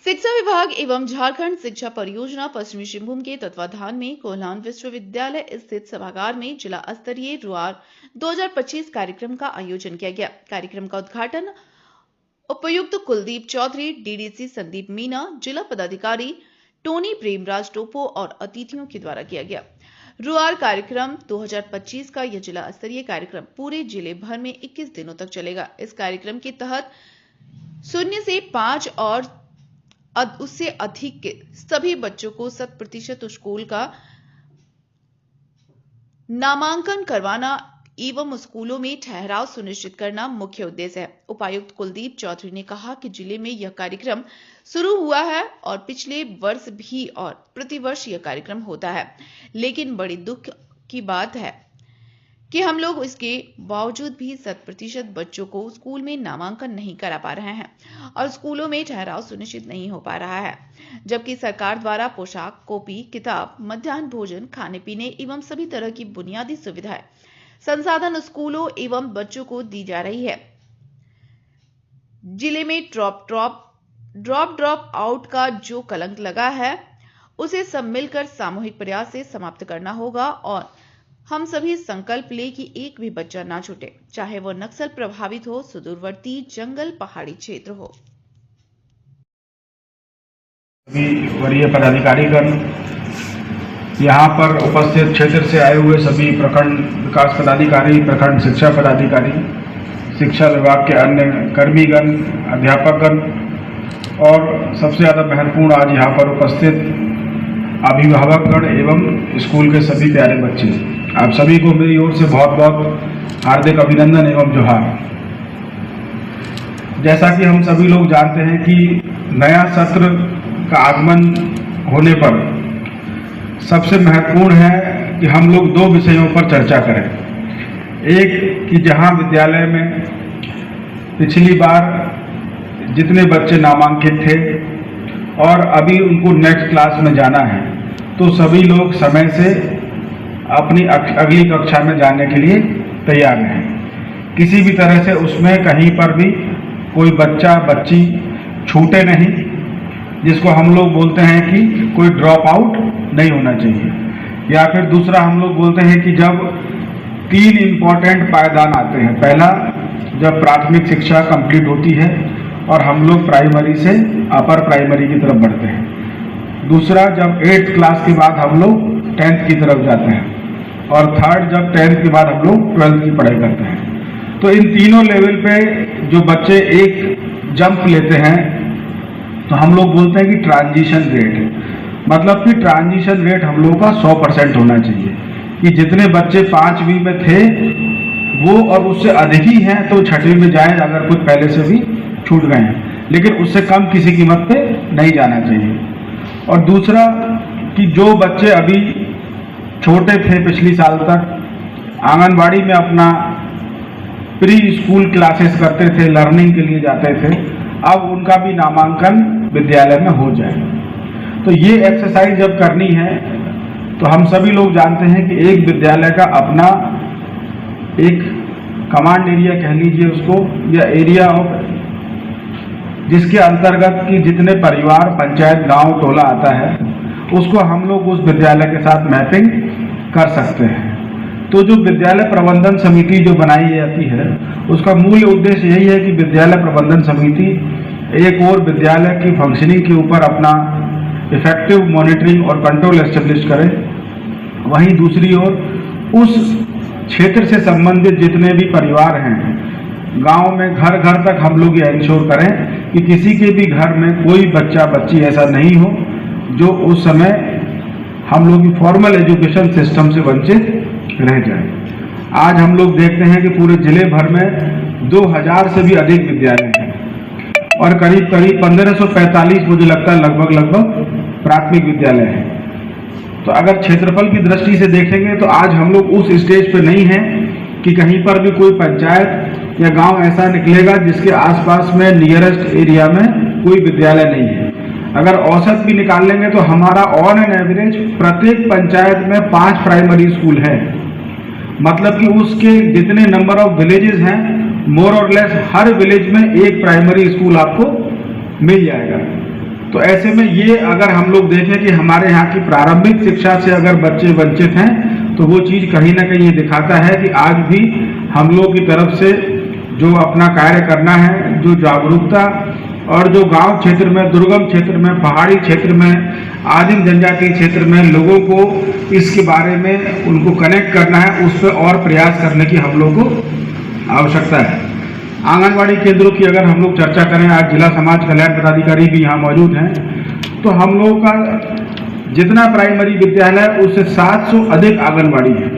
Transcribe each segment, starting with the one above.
शिक्षा विभाग एवं झारखंड शिक्षा परियोजना पश्चिमी सिंहभूम के तत्वाधान में कोल्हान विश्वविद्यालय स्थित सभागार में जिला स्तरीय रुआर 2025 कार्यक्रम का आयोजन किया गया। कार्यक्रम का उद्घाटन उपायुक्त कुलदीप चौधरी, डीडीसी संदीप मीना, जिला पदाधिकारी टोनी प्रेमराज टोपो और अतिथियों के द्वारा किया गया। रुआर कार्यक्रम 2025 का यह जिला स्तरीय कार्यक्रम पूरे जिले भर में 21 दिनों तक चलेगा। इस कार्यक्रम के तहत 0 से 5 और उससे अधिक के सभी बच्चों को 100% स्कूल का नामांकन करवाना एवं स्कूलों में ठहराव सुनिश्चित करना मुख्य उद्देश्य है। उपायुक्त कुलदीप चौधरी ने कहा कि जिले में यह कार्यक्रम शुरू हुआ है और पिछले वर्ष भी और प्रतिवर्ष यह कार्यक्रम होता है, लेकिन बड़ी दुख की बात है कि हम लोग इसके बावजूद भी 100% बच्चों को स्कूल में नामांकन नहीं करा पा रहे हैं और स्कूलों में ठहराव सुनिश्चित नहीं हो पा रहा है, जबकि सरकार द्वारा पोशाक, कॉपी, किताब, मध्याह्न भोजन, खाने पीने एवं सभी तरह की बुनियादी सुविधाएं, संसाधन स्कूलों एवं बच्चों को दी जा रही है। जिले में ड्रॉप आउट का जो कलंक लगा है, उसे सब मिलकर सामूहिक प्रयास से समाप्त करना होगा और हम सभी संकल्प ले कि एक भी बच्चा ना छूटे, चाहे वो नक्सल प्रभावित हो, सुदूरवर्ती जंगल, पहाड़ी क्षेत्र हो। सभी वरीय पदाधिकारीगण, यहाँ पर उपस्थित क्षेत्र से आए हुए सभी प्रखंड विकास पदाधिकारी, प्रखंड शिक्षा पदाधिकारी, शिक्षा विभाग के अन्य कर्मीगण, अध्यापकगण और सबसे ज़्यादा महत्वपूर्ण आज यहाँ पर उपस्थित अभिभावकगण एवं स्कूल के सभी प्यारे बच्चे, आप सभी को मेरी ओर से बहुत बहुत हार्दिक अभिनंदन एवं जोहार। जैसा कि हम सभी लोग जानते हैं कि नया सत्र का आगमन होने पर सबसे महत्वपूर्ण है कि हम लोग दो विषयों पर चर्चा करें। एक कि जहां विद्यालय में पिछली बार जितने बच्चे नामांकित थे और अभी उनको नेक्स्ट क्लास में जाना है, तो सभी लोग समय से अपनी अगली कक्षा में जाने के लिए तैयार हैं। किसी भी तरह से उसमें कहीं पर भी कोई बच्चा बच्ची छूटे नहीं, जिसको हम लोग बोलते हैं कि कोई ड्रॉप आउट नहीं होना चाहिए। या फिर दूसरा हम लोग बोलते हैं कि जब 3 इम्पॉर्टेंट पायदान आते हैं, पहला जब प्राथमिक शिक्षा कंप्लीट होती है और हम लोग प्राइमरी से अपर प्राइमरी की तरफ बढ़ते हैं, दूसरा जब 8th क्लास के बाद हम लोग 10th की तरफ जाते हैं और थर्ड जब 10th के बाद हम लोग 12th की पढ़ाई करते हैं। तो इन तीनों लेवल पे जो बच्चे एक जंप लेते हैं तो हम लोग बोलते हैं कि ट्रांजिशन रेट है, मतलब कि ट्रांजिशन रेट हम लोगों का 100% होना चाहिए कि जितने बच्चे 5वीं में थे वो और उससे अधिक ही हैं तो 6वीं में जाए, अगर कुछ पहले से भी छूट गए हैं, लेकिन उससे कम किसी कीमत पे नहीं जाना चाहिए। और दूसरा कि जो बच्चे अभी छोटे थे, पिछली साल तक आंगनबाड़ी में अपना प्री स्कूल क्लासेस करते थे, लर्निंग के लिए जाते थे, अब उनका भी नामांकन विद्यालय में हो जाए। तो ये एक्सरसाइज जब करनी है तो हम सभी लोग जानते हैं कि एक विद्यालय का अपना एक कमांड एरिया कह लीजिए उसको, या एरिया ऑफ जिसके अंतर्गत की जितने परिवार, पंचायत, गांव, टोला आता है, उसको हम लोग उस विद्यालय के साथ मैपिंग कर सकते हैं। तो जो विद्यालय प्रबंधन समिति जो बनाई जाती है, उसका मूल उद्देश्य यही है कि विद्यालय प्रबंधन समिति एक और विद्यालय की फंक्शनिंग के ऊपर अपना इफेक्टिव मॉनिटरिंग और कंट्रोल एस्टेब्लिश करे, वहीं दूसरी ओर उस क्षेत्र से संबंधित जितने भी परिवार हैं, गांव में घर घर तक हम लोग ये इंश्योर करें कि किसी के भी घर में कोई बच्चा बच्ची ऐसा नहीं हो जो उस समय हम लोग की फॉर्मल एजुकेशन सिस्टम से वंचित रह जाए। आज हम लोग देखते हैं कि पूरे जिले भर में 2000 से भी अधिक विद्यालय हैं और करीब करीब 1545 मुझे लगता है लगभग प्राथमिक विद्यालय हैं। तो अगर क्षेत्रफल की दृष्टि से देखेंगे तो आज हम लोग उस स्टेज पे नहीं हैं कि कहीं पर भी कोई पंचायत या गांव ऐसा निकलेगा जिसके आसपास में नियरेस्ट एरिया में कोई विद्यालय नहीं है। अगर औसत भी निकाल लेंगे तो हमारा ऑन एन एवरेज प्रत्येक पंचायत में 5 प्राइमरी स्कूल है, मतलब कि उसके जितने नंबर ऑफ विलेजेस हैं, मोर और लेस हर विलेज में एक प्राइमरी स्कूल आपको मिल जाएगा। तो ऐसे में ये अगर हम लोग देखें कि हमारे यहाँ की प्रारंभिक शिक्षा से अगर बच्चे वंचित हैं, तो वो चीज़ कहीं ना कहीं ये दिखाता है कि आज भी हम लोग की तरफ से जो अपना कार्य करना है, जो जागरूकता और जो गांव क्षेत्र में, दुर्गम क्षेत्र में, पहाड़ी क्षेत्र में, आदिम जनजातीय क्षेत्र में लोगों को इसके बारे में उनको कनेक्ट करना है, उस पर और प्रयास करने की हम लोग को आवश्यकता है। आंगनवाड़ी केंद्रों की अगर हम लोग चर्चा करें, आज जिला समाज कल्याण पदाधिकारी भी यहाँ मौजूद हैं, तो हम लोगों का जितना प्राइमरी विद्यालय उससे 700 अधिक आंगनवाड़ी है।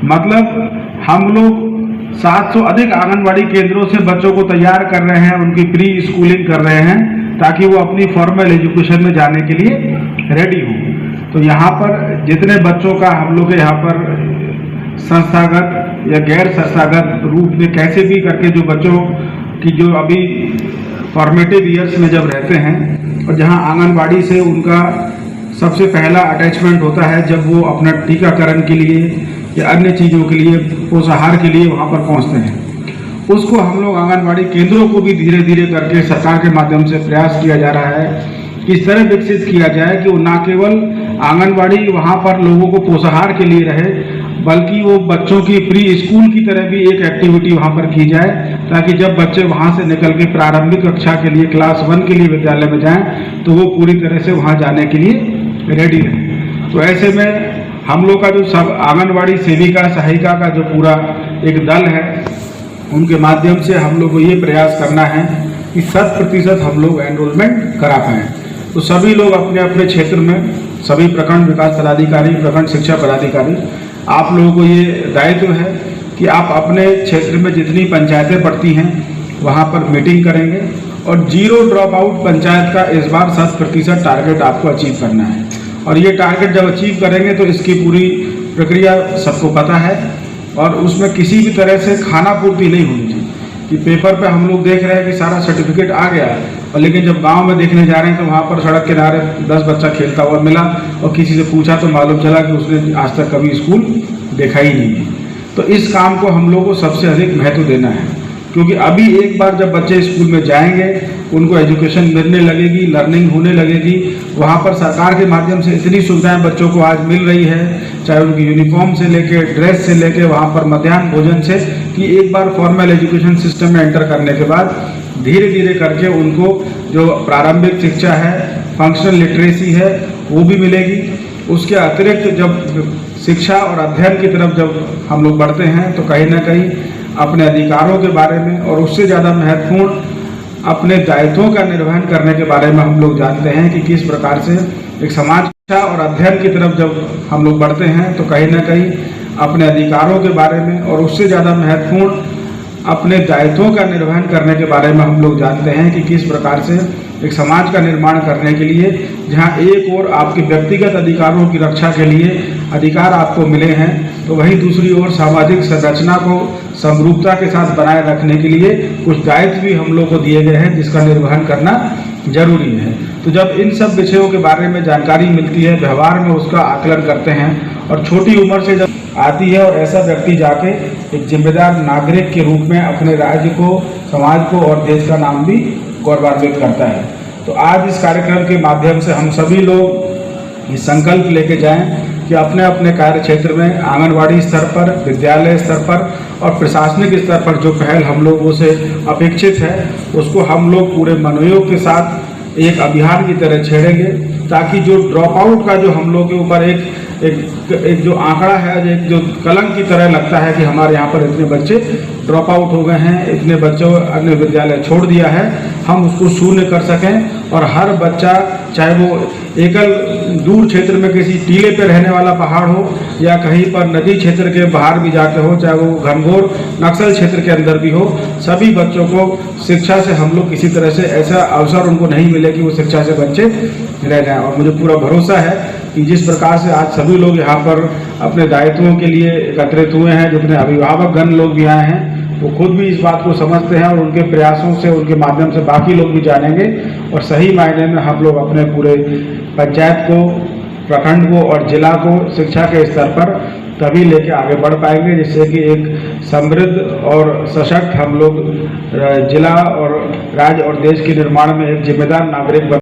मतलब हम लोग 700 अधिक आंगनवाड़ी केंद्रों से बच्चों को तैयार कर रहे हैं, उनकी प्री स्कूलिंग कर रहे हैं ताकि वो अपनी फॉर्मल एजुकेशन में जाने के लिए रेडी हो। तो यहाँ पर जितने बच्चों का हम लोग के यहाँ पर संस्थागत या गैर संस्थागत रूप में कैसे भी करके जो बच्चों की जो अभी फॉर्मेटिव ईयर्स में जब रहते हैं और जहाँ आंगनवाड़ी से उनका सबसे पहला अटैचमेंट होता है, जब वो अपना टीकाकरण के लिए या अन्य चीज़ों के लिए, पोषाहार के लिए वहाँ पर पहुँचते हैं, उसको हम लोग आंगनवाड़ी केंद्रों को भी धीरे धीरे करके सरकार के माध्यम से प्रयास किया जा रहा है कि इस तरह विकसित किया जाए कि वो ना केवल आंगनवाड़ी वहाँ पर लोगों को पोषाहार के लिए रहे, बल्कि वो बच्चों की प्री स्कूल की तरह भी एक एक्टिविटी वहाँ पर की जाए, ताकि जब बच्चे वहाँ से निकल के प्रारंभिक कक्षा के लिए क्लास 1 के लिए विद्यालय में जाएं तो वो पूरी तरह से वहाँ जाने के लिए रेडी रहे। तो ऐसे में हम लोग का जो सब आंगनवाड़ी सेविका सहायिका का जो पूरा एक दल है, उनके माध्यम से हम लोग को ये प्रयास करना है कि 100% हम लोग एनरोलमेंट करा पाएँ। तो सभी लोग अपने अपने क्षेत्र में, सभी प्रखंड विकास पदाधिकारी, प्रखंड शिक्षा पदाधिकारी, आप लोगों को ये दायित्व है कि आप अपने क्षेत्र में जितनी पंचायतें पड़ती हैं वहाँ पर मीटिंग करेंगे और 0 ड्रॉप आउट पंचायत का इस बार 100% टारगेट आपको अचीव करना है। और ये टारगेट जब अचीव करेंगे तो इसकी पूरी प्रक्रिया सबको पता है और उसमें किसी भी तरह से खाना पूर्ति नहीं होनी चाहिए कि पेपर पे हम लोग देख रहे हैं कि सारा सर्टिफिकेट आ गया और लेकिन जब गांव में देखने जा रहे हैं तो वहाँ पर सड़क किनारे 10 बच्चा खेलता हुआ मिला और किसी से पूछा तो मालूम चला कि उसने आज तक कभी स्कूल देखा ही नहीं है। तो इस काम को हम लोग को सबसे अधिक महत्व देना है, क्योंकि अभी एक बार जब बच्चे स्कूल में जाएंगे, उनको एजुकेशन मिलने लगेगी, लर्निंग होने लगेगी, वहाँ पर सरकार के माध्यम से इतनी सुविधाएं बच्चों को आज मिल रही है, चाहे उनकी यूनिफॉर्म से लेके, ड्रेस से लेके, वहाँ पर मध्याह्न भोजन से, कि एक बार फॉर्मल एजुकेशन सिस्टम में एंटर करने के बाद धीरे धीरे करके उनको जो प्रारंभिक शिक्षा है, फंक्शनल लिटरेसी है, वो भी मिलेगी। उसके अतिरिक्त जब शिक्षा और अध्ययन की तरफ जब हम लोग बढ़ते हैं तो कहीं ना कहीं अपने अधिकारों के बारे में और उससे ज़्यादा महत्वपूर्ण अपने दायित्वों का निर्वहन करने के बारे में हम लोग जानते हैं कि किस प्रकार से एक समाज शिक्षा और अध्ययन की तरफ जब हम लोग बढ़ते हैं तो कहीं ना कहीं अपने अधिकारों के बारे में और उससे ज़्यादा महत्वपूर्ण अपने दायित्वों का निर्वहन करने के बारे में हम लोग जानते हैं कि किस प्रकार से एक समाज का निर्माण करने के लिए, जहां एक ओर आपके व्यक्तिगत अधिकारों की रक्षा के लिए अधिकार आपको मिले हैं, तो वहीं दूसरी ओर सामाजिक संरचना को समरूपता के साथ बनाए रखने के लिए कुछ दायित्व भी हम लोग को दिए गए हैं, जिसका निर्वहन करना जरूरी है। तो जब इन सब विषयों के बारे में जानकारी मिलती है, व्यवहार में उसका आकलन करते हैं और छोटी उम्र से जब आती है और ऐसा व्यक्ति जाके एक जिम्मेदार नागरिक के रूप में अपने राज्य को, समाज को और देश का नाम भी गौरवान्वित करता है। तो आज इस कार्यक्रम के माध्यम से हम सभी लोग ये संकल्प लेके जाएं कि अपने अपने कार्य क्षेत्र में आंगनवाड़ी स्तर पर, विद्यालय स्तर पर और प्रशासनिक स्तर पर जो पहल हम लोगों से अपेक्षित है, उसको हम लोग पूरे मनोयोग के साथ एक अभियान की तरह छेड़ेंगे, ताकि जो ड्रॉप आउट का जो हम लोग के ऊपर एक जो आंकड़ा है, एक जो कलंक की तरह लगता है कि हमारे यहाँ पर इतने बच्चे ड्रॉप आउट हो गए हैं, इतने बच्चों अन्य विद्यालय छोड़ दिया है, हम उसको शून्य कर सकें और हर बच्चा, चाहे वो एकल दूर क्षेत्र में किसी टीले पे रहने वाला पहाड़ हो या कहीं पर नदी क्षेत्र के बाहर भी जाके हो, चाहे वो घनघोर नक्सल क्षेत्र के अंदर भी हो, सभी बच्चों को शिक्षा से हम लोग किसी तरह से ऐसा अवसर उनको नहीं मिले कि वो शिक्षा से बच्चे रह जाएं। और मुझे पूरा भरोसा है कि जिस प्रकार से आज सभी लोग यहाँ पर अपने दायित्वों के लिए एकत्रित हुए हैं, जितने अभिभावक गण लोग भी आए हैं, वो खुद भी इस बात को समझते हैं और उनके प्रयासों से, उनके माध्यम से बाकी लोग भी जानेंगे और सही मायने में हम लोग अपने पूरे पंचायत को, प्रखंड को और जिला को शिक्षा के स्तर पर तभी लेके आगे बढ़ पाएंगे, जिससे कि एक समृद्ध और सशक्त हम लोग जिला और राज्य और देश के निर्माण में एक जिम्मेदार नागरिक